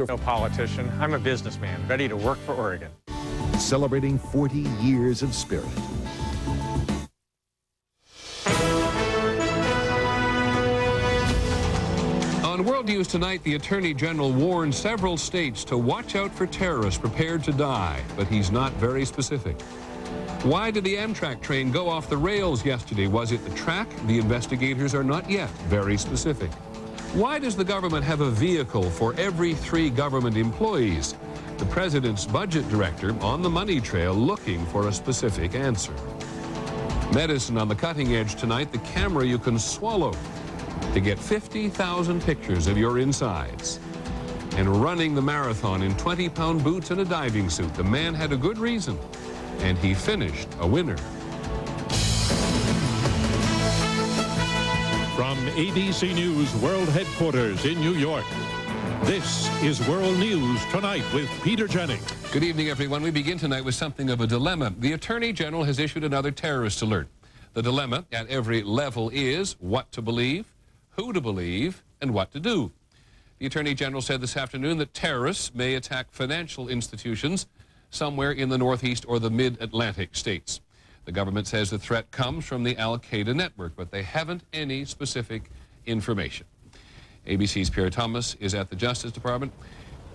No politician. I'm a businessman, ready to work for Oregon. Celebrating 40 years of spirit. On World News tonight, the Attorney General warned several states to watch out for terrorists prepared to die, but he's not very specific. Why did the Amtrak train go off the rails yesterday? Was it the track? The investigators are not yet very specific. Why does the government have a vehicle for every 3 government employees? The president's budget director on the money trail looking for a specific answer. Medicine on the cutting edge tonight, the camera you can swallow to get 50,000 pictures of your insides. And running the marathon in 20-pound boots and a diving suit, the man had a good reason, and he finished a winner. From ABC News World Headquarters in New York, this is World News Tonight with Peter Jennings. Good evening, everyone. We begin tonight with something of a dilemma. The Attorney General has issued another terrorist alert. The dilemma at every level is what to believe, who to believe, and what to do. The Attorney General said this afternoon that terrorists may attack financial institutions somewhere in the Northeast or the Mid-Atlantic states. The government says the threat comes from the Al-Qaeda network, but they haven't any specific information. ABC's Pierre Thomas is at the Justice Department.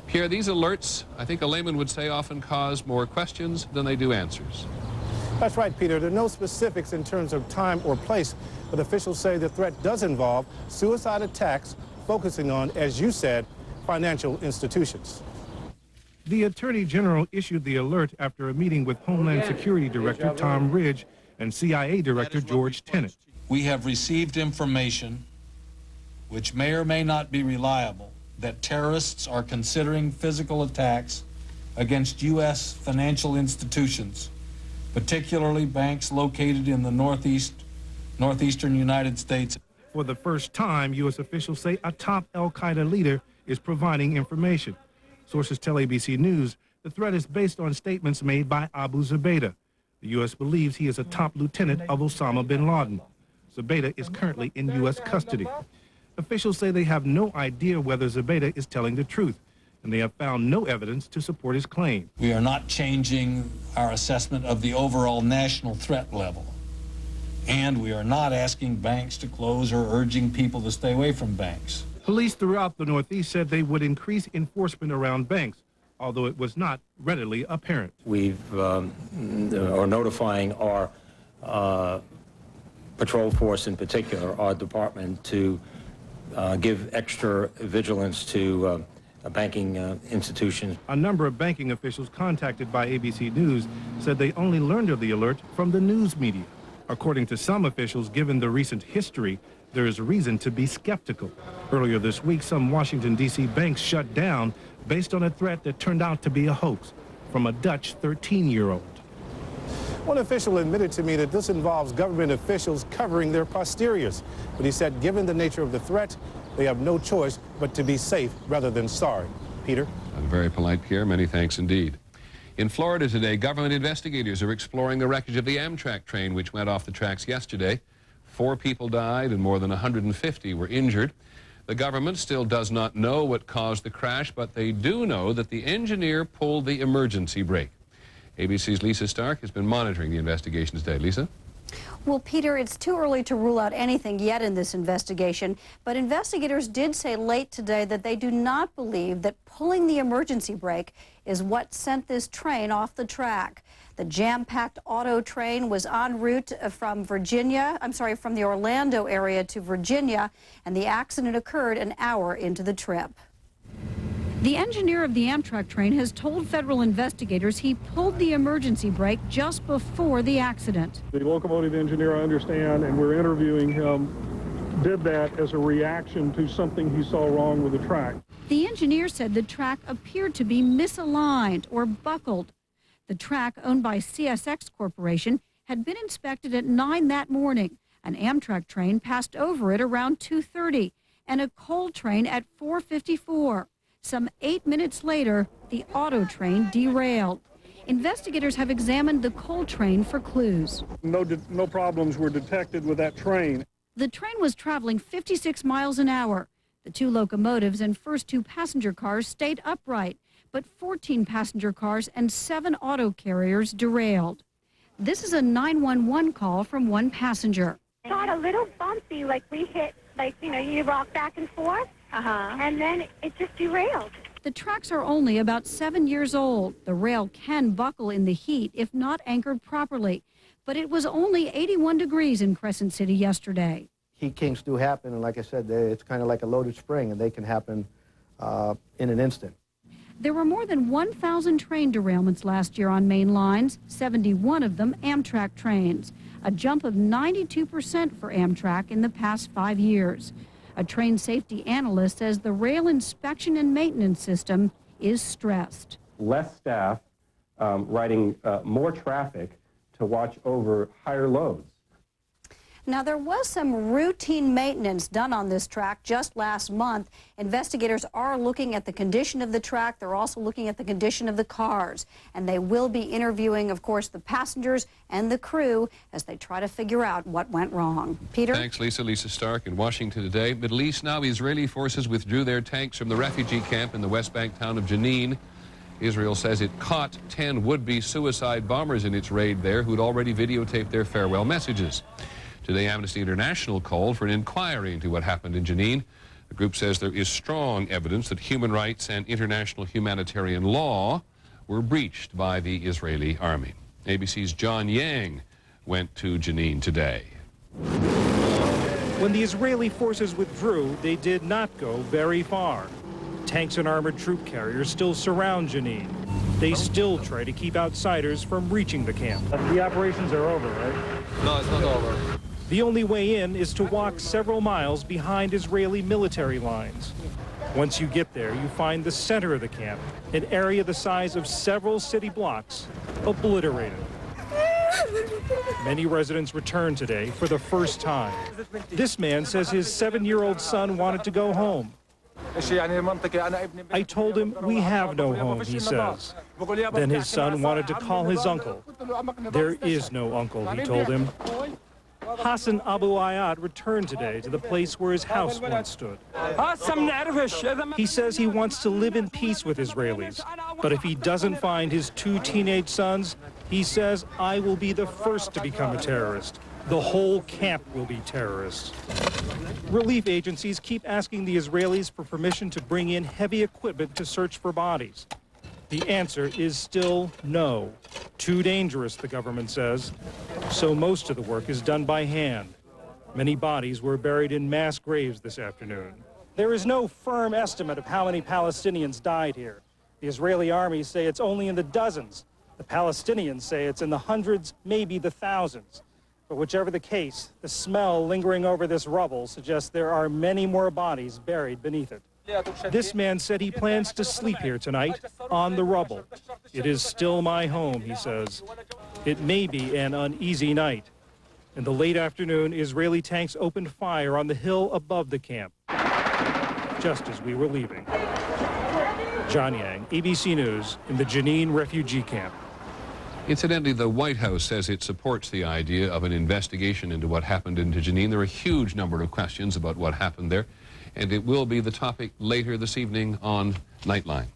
Pierre, these alerts, I think a layman would say, often cause more questions than they do answers. That's right, Peter. There are no specifics in terms of time or place, but officials say the threat does involve suicide attacks focusing on, as you said, financial institutions. The Attorney General issued the alert after a meeting with Homeland Security Director Tom Ridge and CIA Director George Tenet. We have received information, which may or may not be reliable, that terrorists are considering physical attacks against U.S. financial institutions, particularly banks located in the northeastern United States. For the first time, U.S. officials say a top al-Qaeda leader is providing information. Sources tell ABC News the threat is based on statements made by Abu Zubaydah. The U.S. believes he is a top lieutenant of Osama bin Laden. Zubaydah is currently in U.S. custody. Officials say they have no idea whether Zubaydah is telling the truth, and they have found no evidence to support his claim. We are not changing our assessment of the overall national threat level, and we are not asking banks to close or urging people to stay away from banks. Police throughout the Northeast said they would increase enforcement around banks, although it was not readily apparent. We are notifying our patrol force, in particular, our department, to give extra vigilance to banking institutions. A number of banking officials contacted by ABC News said they only learned of the alert from the news media. According to some officials, given the recent history, there is reason to be skeptical. Earlier this week, some Washington, D.C. banks shut down based on a threat that turned out to be a hoax from a Dutch 13-year-old. One official admitted to me that this involves government officials covering their posteriors. But he said given the nature of the threat, they have no choice but to be safe rather than sorry. Peter? Very polite, Pierre. Many thanks indeed. In Florida today, government investigators are exploring the wreckage of the Amtrak train, which went off the tracks yesterday. 4 people died and more than 150 were injured. The government still does not know what caused the crash, but they do know that the engineer pulled the emergency brake. ABC's Lisa Stark has been monitoring the investigation today. Lisa? Well, Peter, it's too early to rule out anything yet in this investigation, but investigators did say late today that they do not believe that pulling the emergency brake is what sent this train off the track. The jam-packed auto train was en route from the Orlando area to Virginia, and the accident occurred an hour into the trip. The engineer of the Amtrak train has told federal investigators he pulled the emergency brake just before the accident. The locomotive engineer, I understand, and we're interviewing him, did that as a reaction to something he saw wrong with the track. The engineer said the track appeared to be misaligned or buckled. The track, owned by CSX Corporation, had been inspected at 9 that morning. An Amtrak train passed over it around 2:30 and a coal train at 4:54. Some 8 minutes later, the auto train derailed. Investigators have examined the coal train for clues. No problems were detected with that train. The train was traveling 56 miles an hour. The 2 locomotives and first 2 passenger cars stayed upright, but 14 passenger cars and 7 auto carriers derailed. This is a 911 call from one passenger. It got a little bumpy, like we hit, like, you know, you rock back and forth, and then it just derailed. The tracks are only about 7 years old. The rail can buckle in the heat if not anchored properly, but it was only 81 degrees in Crescent City yesterday. Heat kinks do happen, and like I said, it's kind of like a loaded spring, and they can happen in an instant. There were more than 1,000 train derailments last year on main lines, 71 of them Amtrak trains, a jump of 92% for Amtrak in the past 5 years. A train safety analyst says the rail inspection and maintenance system is stressed. Less staff riding more traffic to watch over higher loads. Now, there was some routine maintenance done on this track just last month. Investigators are looking at the condition of the track. They're also looking at the condition of the cars. And they will be interviewing, of course, the passengers and the crew as they try to figure out what went wrong. Peter? Thanks, Lisa. Lisa Stark in Washington today. Middle East now. Israeli forces withdrew their tanks from the refugee camp in the West Bank town of Jenin. Israel says it caught 10 would-be suicide bombers in its raid there who'd already videotaped their farewell messages. Today, Amnesty International called for an inquiry into what happened in Jenin. The group says there is strong evidence that human rights and international humanitarian law were breached by the Israeli army. ABC's John Yang went to Jenin today. When the Israeli forces withdrew, they did not go very far. Tanks and armored troop carriers still surround Jenin. They still try to keep outsiders from reaching the camp. The operations are over, right? No, it's not over. The only way in is to walk several miles behind Israeli military lines. Once you get there, you find the center of the camp, an area the size of several city blocks, obliterated. Many residents returned today for the first time. This man says his 7-year-old son wanted to go home. I told him we have no home, he says. Then his son wanted to call his uncle. There is no uncle, he told him. Hassan Abu Ayad returned today to the place where his house once stood. He says he wants to live in peace with Israelis, but if he doesn't find his 2 teenage sons, he says, I will be the first to become a terrorist. The whole camp will be terrorists. Relief agencies keep asking the Israelis for permission to bring in heavy equipment to search for bodies. The answer is still no. Too dangerous, the government says. So most of the work is done by hand. Many bodies were buried in mass graves this afternoon. There is no firm estimate of how many Palestinians died here. The Israeli armies say it's only in the dozens. The Palestinians say it's in the hundreds, maybe the thousands. But whichever the case, the smell lingering over this rubble suggests there are many more bodies buried beneath it. This man said he plans to sleep here tonight on the rubble. It is still my home, he says. It may be an uneasy night. In the late afternoon, Israeli tanks opened fire on the hill above the camp, just as we were leaving. John Yang, ABC News, in the Jenin refugee camp. Incidentally, the White House says it supports the idea of an investigation into what happened in Jenin. There are a huge number of questions about what happened there, and it will be the topic later this evening on Nightline.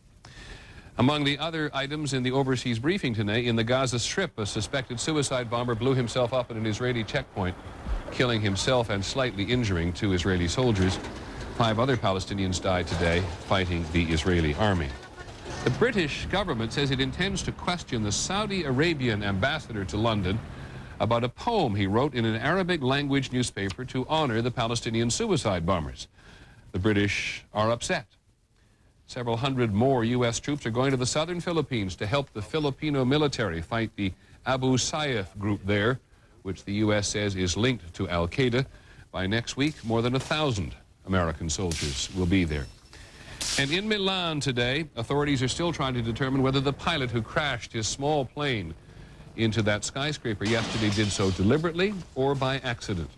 Among the other items in the overseas briefing today, in the Gaza Strip, a suspected suicide bomber blew himself up at an Israeli checkpoint, killing himself and slightly injuring 2 Israeli soldiers. 5 other Palestinians died today fighting the Israeli army. The British government says it intends to question the Saudi Arabian ambassador to London about a poem he wrote in an Arabic language newspaper to honor the Palestinian suicide bombers. The British are upset. Several hundred more U.S. troops are going to the southern Philippines to help the Filipino military fight the Abu Sayyaf group there, which the U.S. says is linked to al-Qaeda. By next week, more than 1,000 American soldiers will be there. And in Milan today, authorities are still trying to determine whether the pilot who crashed his small plane into that skyscraper yesterday did so deliberately or by accident.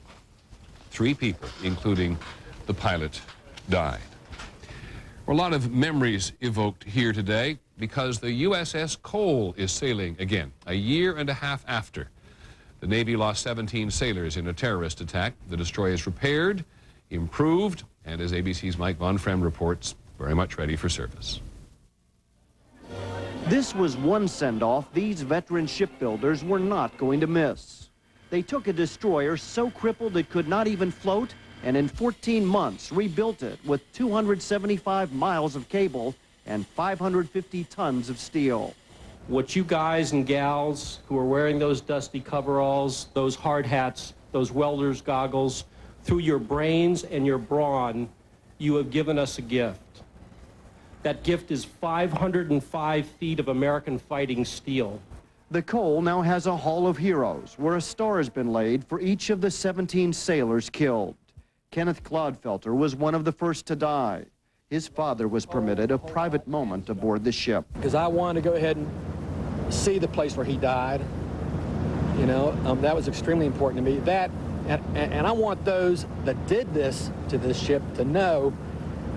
3 people, including the pilot, died. Well, a lot of memories evoked here today because the USS Cole is sailing again, a year and a half after. The Navy lost 17 sailors in a terrorist attack. The destroyer is repaired, improved, and as ABC's Mike Von Frem reports, very much ready for service. This was one send-off these veteran shipbuilders were not going to miss. They took a destroyer so crippled it could not even float, and in 14 months rebuilt it with 275 miles of cable and 550 tons of steel. What you guys and gals who are wearing those dusty coveralls, those hard hats, those welder's goggles, through your brains and your brawn, you have given us a gift. That gift is 505 feet of American fighting steel. The Cole now has a Hall of Heroes where a star has been laid for each of the 17 sailors killed. Kenneth Clodfelter was one of the first to die. His father was permitted a private moment aboard the ship. Because I wanted to go ahead and see the place where he died. You know, that was extremely important to me. That, and I want those that did this to this ship to know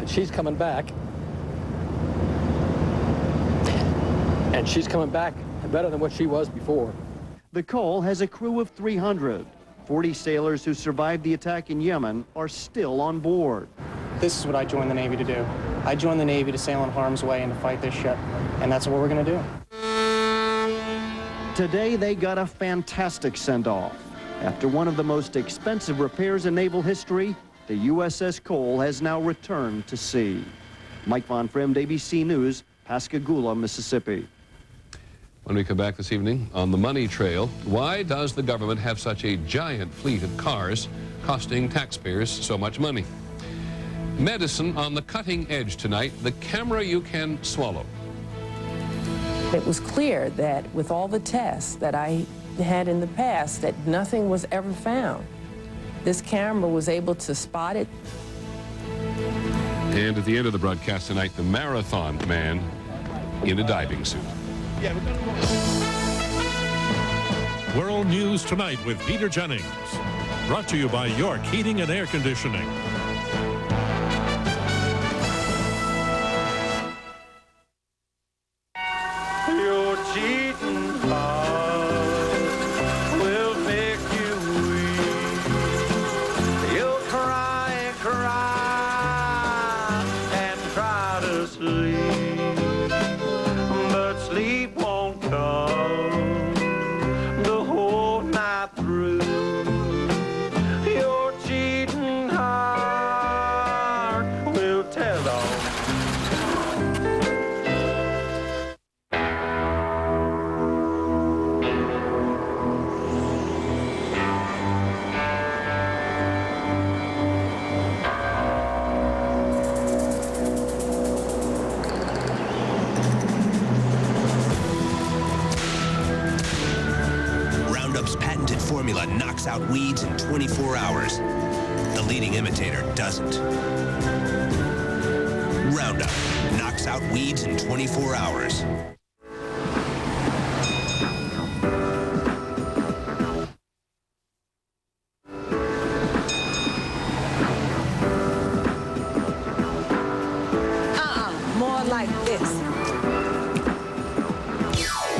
that she's coming back. And she's coming back better than what she was before. The Cole has a crew of 300. 40 sailors who survived the attack in Yemen are still on board. This is what I joined the Navy to do. I joined the Navy to sail in harm's way and to fight this ship, and that's what we're going to do. Today, they got a fantastic send-off. After one of the most expensive repairs in naval history, the USS Cole has now returned to sea. Mike Von Frem, ABC News, Pascagoula, Mississippi. When we come back this evening on the money trail, why does the government have such a giant fleet of cars costing taxpayers so much money? Medicine on the cutting edge tonight, the camera you can swallow. It was clear that with all the tests that I had in the past, that nothing was ever found. This camera was able to spot it. And at the end of the broadcast tonight, the marathon man in a diving suit. World News Tonight with Peter Jennings. Brought to you by York Heating and Air Conditioning. Your cheating heart will make you weak. You'll cry and cry and try to sleep, but sleep won't come the whole night through. Your cheating heart will tell on. Roundup's patented formula knocks out weeds in 24 hours. The leading imitator doesn't. Roundup knocks out weeds in 24 hours. More like this.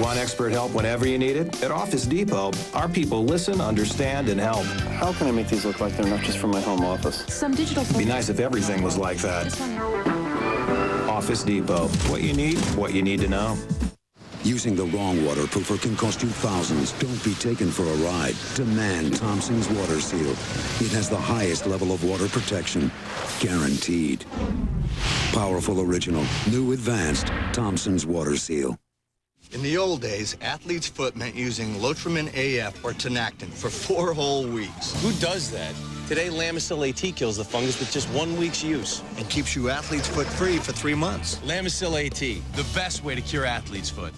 Want expert help whenever you need it? At Office Depot, our people listen, understand, and help. How can I make these look like they're not just from my home office? Some digital... It'd be nice if everything was like that. Office Depot. What you need to know. Using the wrong waterproofer can cost you thousands. Don't be taken for a ride. Demand Thompson's Water Seal. It has the highest level of water protection. Guaranteed. Powerful original. New advanced Thompson's Water Seal. In the old days, athlete's foot meant using Lotrimin AF or Tenactin for 4 whole weeks. Who does that? Today, Lamisil AT kills the fungus with just 1 week's use. And keeps you athlete's foot free for 3 months. Lamisil AT, the best way to cure athlete's foot.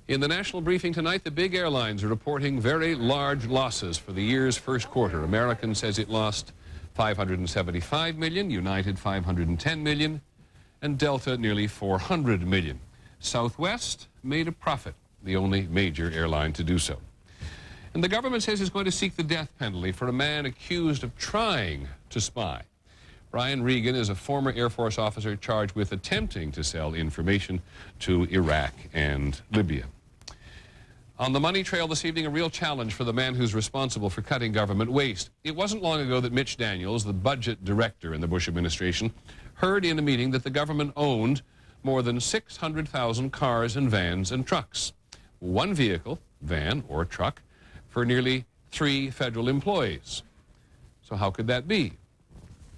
In the national briefing tonight, the big airlines are reporting very large losses for the year's first quarter. American says it lost $575 million, United $510 million, and Delta nearly $400 million. Southwest made a profit, the only major airline to do so. And the government says it's going to seek the death penalty for a man accused of trying to spy. Brian Regan is a former Air Force officer charged with attempting to sell information to Iraq and Libya. On the money trail this evening, a real challenge for the man who's responsible for cutting government waste. It wasn't long ago that Mitch Daniels, the budget director in the Bush administration, heard in a meeting that the government owned more than 600,000 cars and vans and trucks. One vehicle, van or truck, for nearly 3 federal employees. So how could that be?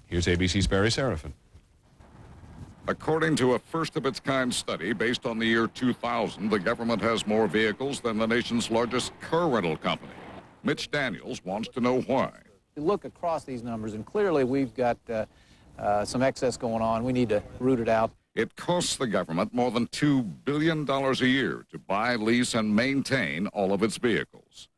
Here's ABC's Barry Serafin. According to a first-of-its-kind study based on the year 2000, the government has more vehicles than the nation's largest car rental company. Mitch Daniels wants to know why. You look across these numbers, and clearly we've got some excess going on. We need to root it out. It costs the government more than $2 billion a year to buy, lease, and maintain all of its vehicles.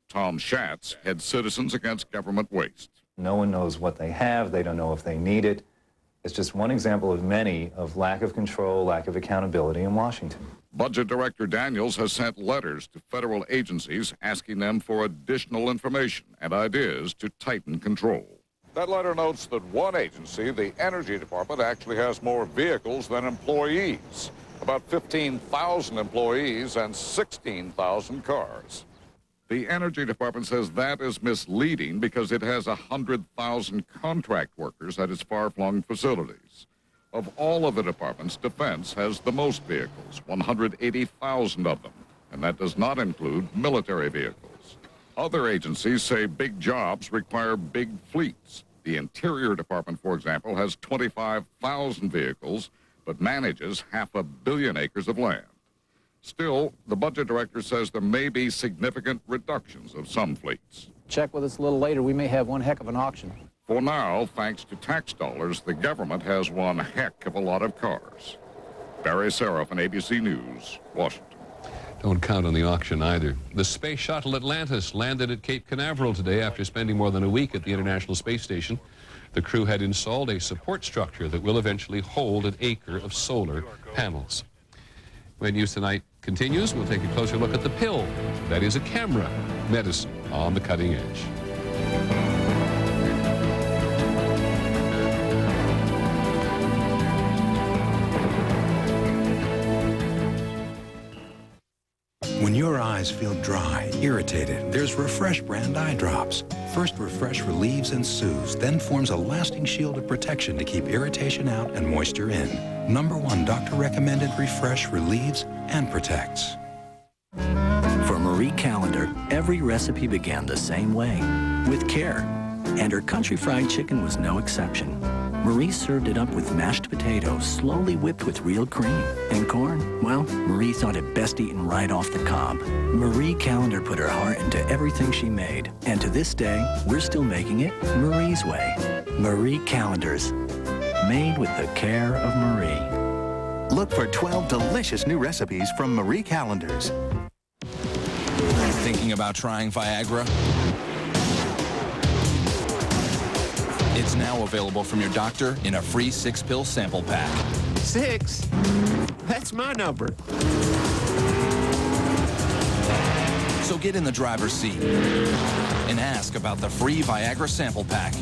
Tom Schatz heads Citizens Against Government Waste. No one knows what they have. They don't know if they need it. It's just one example of many of lack of control, lack of accountability in Washington. Budget Director Daniels has sent letters to federal agencies asking them for additional information and ideas to tighten control. That letter notes that one agency, the Energy Department, actually has more vehicles than employees. About 15,000 employees and 16,000 cars. The Energy Department says that is misleading because it has 100,000 contract workers at its far-flung facilities. Of all of the departments, Defense has the most vehicles, 180,000 of them, and that does not include military vehicles. Other agencies say big jobs require big fleets. The Interior Department, for example, has 25,000 vehicles, but manages 500 million acres of land. Still, the budget director says there may be significant reductions of some fleets. Check with us a little later. We may have one heck of an auction. For now, thanks to tax dollars, the government has one heck of a lot of cars. Barry Serafin, ABC News, Washington. Don't count on the auction either. The space shuttle Atlantis landed at Cape Canaveral today after spending more than a week at the International Space Station. The crew had installed a support structure that will eventually hold an acre of solar panels. When News Tonight continues, we'll take a closer look at the pill. That is a camera. Medicine on the cutting edge. When your eyes feel dry, irritated, there's Refresh brand eye drops. First, Refresh relieves and soothes, then forms a lasting shield of protection to keep irritation out and moisture in. #1 doctor-recommended Refresh relieves and protects. For Marie Callender, every recipe began the same way, with care. And her country fried chicken was no exception. Marie served it up with mashed potatoes, slowly whipped with real cream. And corn, well, Marie thought it best eaten right off the cob. Marie Callender put her heart into everything she made. And to this day, we're still making it Marie's way. Marie Callender's, made with the care of Marie. Look for 12 delicious new recipes from Marie Callender's. Thinking about trying Viagra? It's now available from your doctor in a free 6-pill sample pack. 6? That's my number. So get in the driver's seat and ask about the free Viagra sample pack.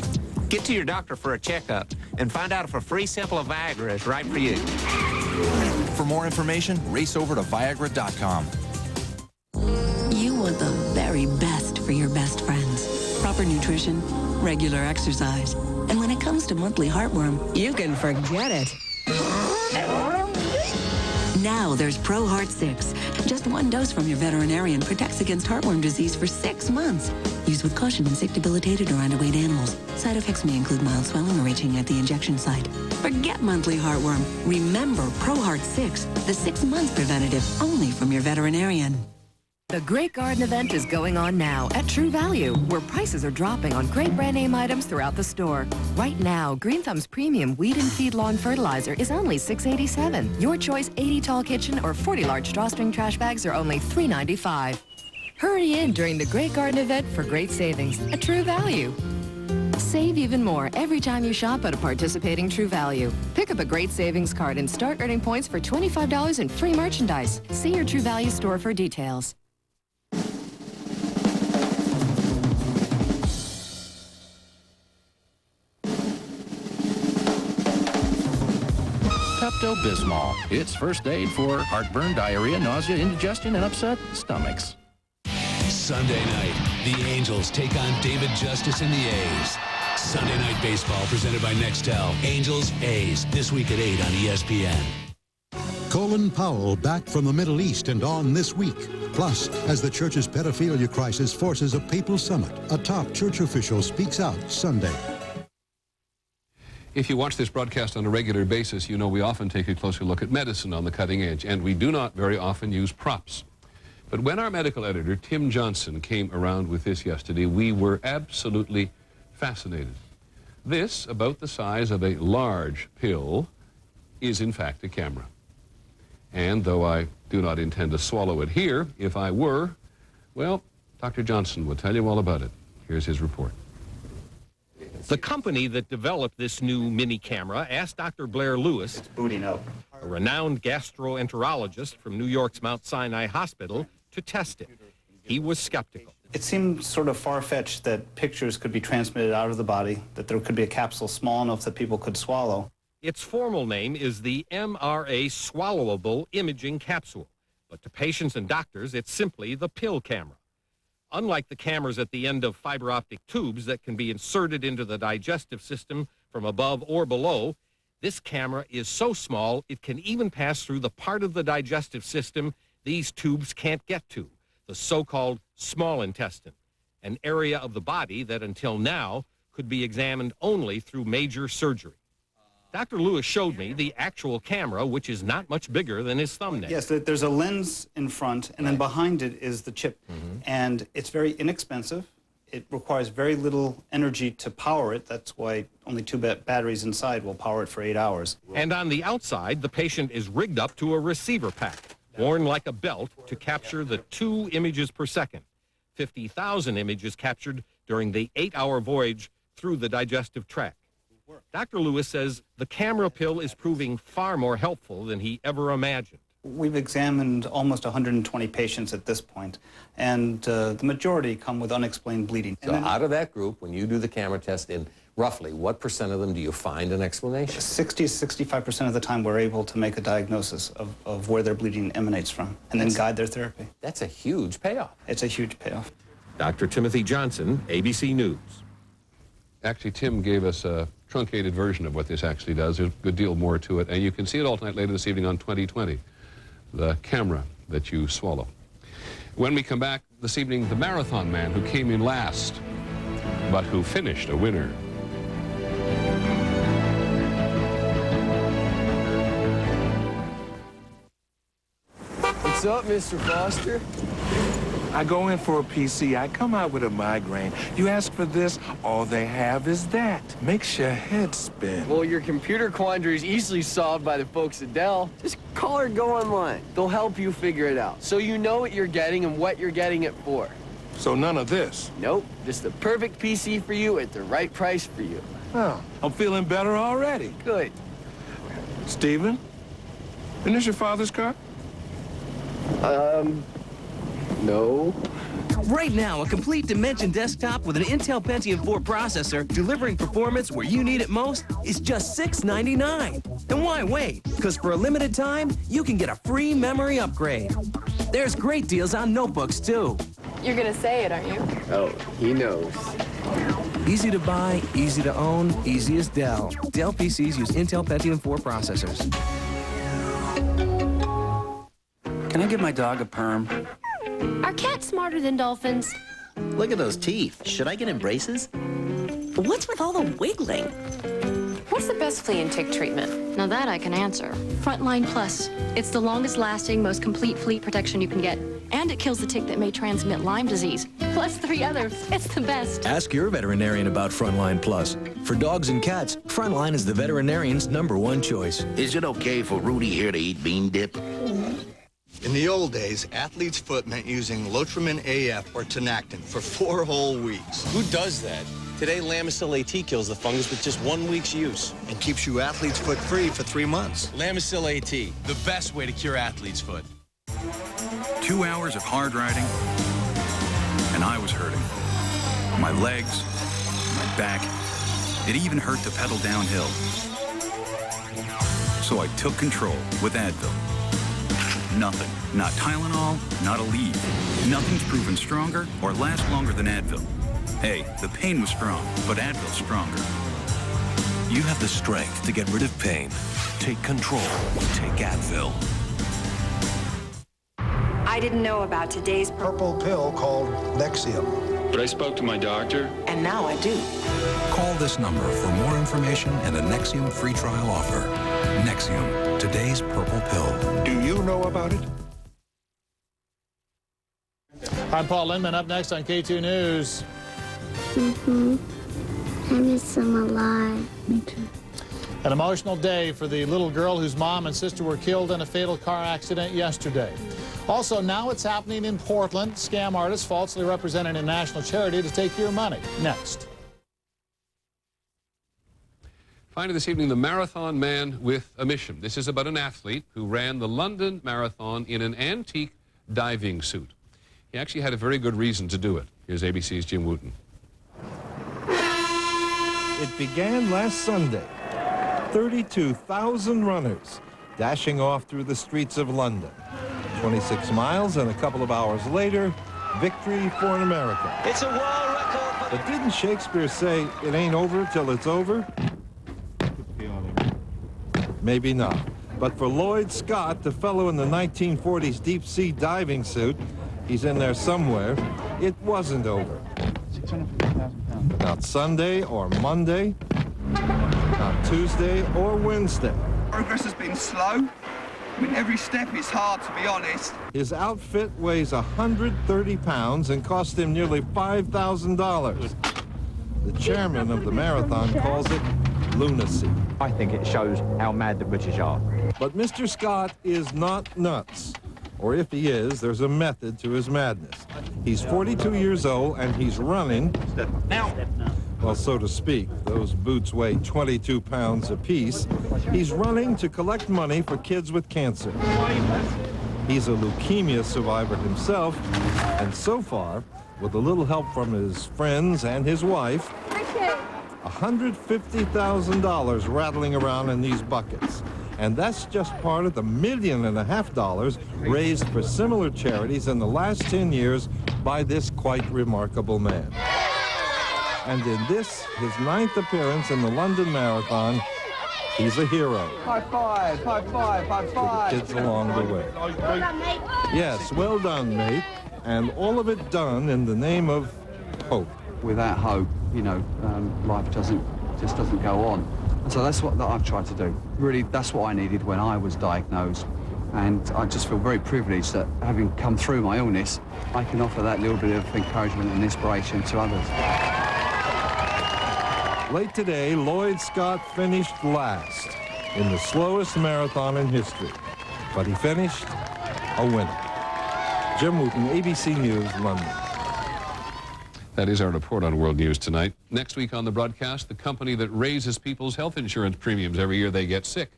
Get to your doctor for a checkup and find out if a free sample of Viagra is right for you. For more information, race over to Viagra.com. You want the very best for your best friends. Proper nutrition, regular exercise. And when it comes to monthly heartworm, you can forget it. Now there's Pro Heart 6. Just one dose from your veterinarian protects against heartworm disease for 6 months. Used with caution in sick, debilitated, or underweight animals. Side effects may include mild swelling or itching at the injection site. Forget monthly heartworm. Remember Pro Heart 6, the 6-month preventative, only from your veterinarian. The Great Garden event is going on now at True Value, where prices are dropping on great brand name items throughout the store. Right now, Green Thumb's premium weed and feed lawn fertilizer is only $6.87. Your choice 80 tall kitchen or 40 large drawstring trash bags are only $3.95. Hurry in during the Great Garden event for great savings at True Value. Save even more every time you shop at a participating True Value. Pick up a great savings card and start earning points for $25 in free merchandise. See your True Value store for details. Pepto-Bismol. It's first aid for heartburn, diarrhea, nausea, indigestion, and upset stomachs. Sunday night, the Angels take on David Justice and the A's. Sunday Night Baseball presented by Nextel. Angels, A's, this week at 8 on ESPN. Colin Powell back from the Middle East and on this week. Plus, as the church's pedophilia crisis forces a papal summit, a top church official speaks out Sunday. If you watch this broadcast on a regular basis, you know we often take a closer look at medicine on the cutting edge, and we do not very often use props. But when our medical editor, Tim Johnson, came around with this yesterday, we were absolutely fascinated. This, about the size of a large pill, is in fact a camera. And though I do not intend to swallow it here, if I were, well, Dr. Johnson will tell you all about it. Here's his report. The company that developed this new mini camera asked Dr. Blair Lewis, a renowned gastroenterologist from New York's Mount Sinai Hospital, to test it. He was skeptical. It seemed sort of far-fetched that pictures could be transmitted out of the body, that there could be a capsule small enough that people could swallow. Its formal name is the MRA Swallowable Imaging Capsule, but to patients and doctors, it's simply the pill camera. Unlike the cameras at the end of fiber optic tubes that can be inserted into the digestive system from above or below, this camera is so small it can even pass through the part of the digestive system these tubes can't get to, the so-called small intestine, an area of the body that until now could be examined only through major surgery. Dr. Lewis showed me the actual camera, which is not much bigger than his thumbnail. Yes, there's a lens in front, and then behind it is the chip. And it's very inexpensive. It requires very little energy to power it. That's why only 2 batteries inside will power it for 8 hours. And on the outside, the patient is rigged up to a receiver pack, worn like a belt to capture the 2 images per second. 50,000 images captured during the 8-hour voyage through the digestive tract. Dr. Lewis says the camera pill is proving far more helpful than he ever imagined. We've examined almost 120 patients at this point, and the majority come with unexplained bleeding. So out of that group, when you do the camera test, in roughly what % of them do you find an explanation? 60 to 65% of the time we're able to make a diagnosis of where their bleeding emanates from, and then guide their therapy. That's a huge payoff. It's a huge payoff. Dr. Timothy Johnson, ABC News. Actually, Tim gave us a truncated version of what this actually does. There's a good deal more to it, and you can see it all tonight later this evening on 2020, the camera that you swallow. When we come back this evening, the marathon man who came in last, but who finished a winner. What's up, Mr. Foster? I go in for a PC, I come out with a migraine. You ask for this, all they have is that. Makes your head spin. Well, your computer quandary is easily solved by the folks at Dell. Just call or go online. They'll help you figure it out, so you know what you're getting and what you're getting it for. So none of this? Nope, just the perfect PC for you at the right price for you. Oh, I'm feeling better already. Good. Stephen, isn't this your father's car? No. Right now, a complete Dimension desktop with an Intel Pentium 4 processor delivering performance where you need it most is just $699. And why wait? Because for a limited time, you can get a free memory upgrade. There's great deals on notebooks, too. You're gonna say it, aren't you? Oh, he knows. Easy to buy, easy to own, easy as Dell. Dell PCs use Intel Pentium 4 processors. Can I give my dog a perm? Are cats smarter than dolphins? Look at those teeth. Should I get him braces? What's with all the wiggling? What's the best flea and tick treatment? Now that I can answer. Frontline Plus. It's the longest lasting, most complete flea protection you can get. And it kills the tick that may transmit Lyme disease. Plus 3 others. It's the best. Ask your veterinarian about Frontline Plus. For dogs and cats, Frontline is the veterinarian's #1 choice. Is it okay for Rudy here to eat bean dip? In the old days, athlete's foot meant using Lotrimin AF or Tinactin for 4 whole weeks. Who does that? Today, Lamisil AT kills the fungus with just 1 week's use. And keeps you athlete's foot free for 3 months. Lamisil AT, the best way to cure athlete's foot. 2 hours of hard riding, and I was hurting. My legs, my back, it even hurt to pedal downhill. So I took control with Advil. Nothing. Not Tylenol, not Aleve. Nothing's proven stronger or lasts longer than Advil. Hey, the pain was strong, but Advil's stronger. You have the strength to get rid of pain. Take control. Take Advil. I didn't know about today's purple pill called Nexium. But I spoke to my doctor. And now I do. Call this number for more information and a Nexium free trial offer. Nexium, today's purple pill. Do you know about it? I'm Paul Lindman. Up next on K2 News. I miss them alive. Me too. An emotional day for the little girl whose mom and sister were killed in a fatal car accident yesterday. Also, now it's happening in Portland. Scam artists falsely representing a national charity to take your money. Next. Finally this evening, the Marathon Man with a Mission. This is about an athlete who ran the London Marathon in an antique diving suit. He actually had a very good reason to do it. Here's ABC's Jim Wooten. It began last Sunday. 32,000 runners dashing off through the streets of London. 26 miles and a couple of hours later, victory for an American. It's a world record. But didn't Shakespeare say it ain't over till it's over? Maybe not. But for Lloyd Scott, the fellow in the 1940s deep-sea diving suit, he's in there somewhere, it wasn't over. 650,000 pounds. Not Sunday or Monday, not Tuesday or Wednesday. Progress has been slow. I mean, every step is hard, to be honest. His outfit weighs 130 pounds and cost him nearly $5,000. The chairman of the marathon calls it lunacy. I think it shows how mad the British are. But Mr. Scott is not nuts. Or if he is, there's a method to his madness. He's 42 years old and he's running. Now. Well, so to speak. Those boots weigh 22 pounds apiece. He's running to collect money for kids with cancer. He's a leukemia survivor himself, and so far, with a little help from his friends and his wife, $150,000 rattling around in these buckets. And that's just part of the $1.5 million raised for similar charities in the last 10 years by this quite remarkable man. And in this, his 9th appearance in the London Marathon, he's a hero. High five, high five, high five. To the kids along the way. Yes, well done, mate. And all of it done in the name of hope. Without hope, you know, life just doesn't go on. And so that's what I've tried to do. Really, that's what I needed when I was diagnosed. And I just feel very privileged that having come through my illness, I can offer that little bit of encouragement and inspiration to others. Late today, Lloyd Scott finished last in the slowest marathon in history. But he finished a winner. Jim Wooten, ABC News, London. That is our report on World News Tonight. Next week on the broadcast, the company that raises people's health insurance premiums every year they get sick.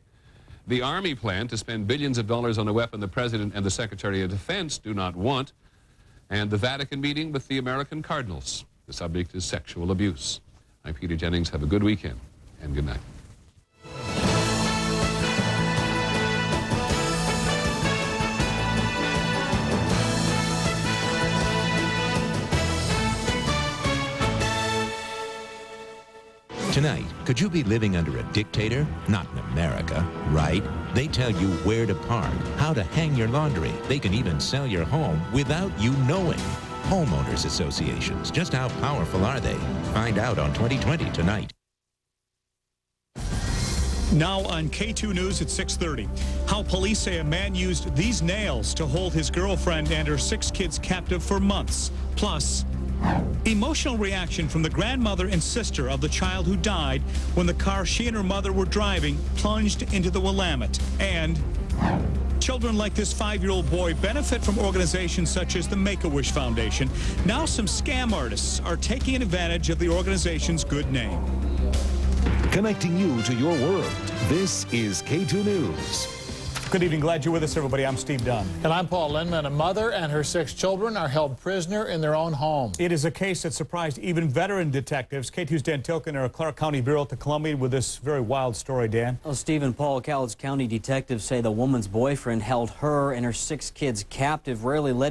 The Army plan to spend billions of dollars on a weapon the President and the Secretary of Defense do not want. And the Vatican meeting with the American Cardinals. The subject is sexual abuse. I'm Peter Jennings. Have a good weekend and good night. Tonight, could you be living under a dictator? Not in America, right? They tell you where to park, how to hang your laundry. They can even sell your home without you knowing. Homeowners associations, just how powerful are they? Find out on 2020 tonight. Now on K2 News at 6:30. How police say a man used these nails to hold his girlfriend and her 6 kids captive for months. Plus, emotional reaction from the grandmother and sister of the child who died when the car she and her mother were driving plunged into the Willamette. And children like this 5-year-old boy benefit from organizations such as the Make-A-Wish Foundation. Now some scam artists are taking advantage of the organization's good name. Connecting you to your world. This is K2 News. Good evening. Glad you're with us, everybody. I'm Steve Dunn. And I'm Paul Lindman. A mother and her 6 children are held prisoner in their own home. It is a case that surprised even veteran detectives. K2's Dan Tilken, our Clark County Bureau to Columbia with this very wild story, Dan. Well, Steve and Paul, Cowlitz County detectives say the woman's boyfriend held her and her 6 kids captive, rarely letting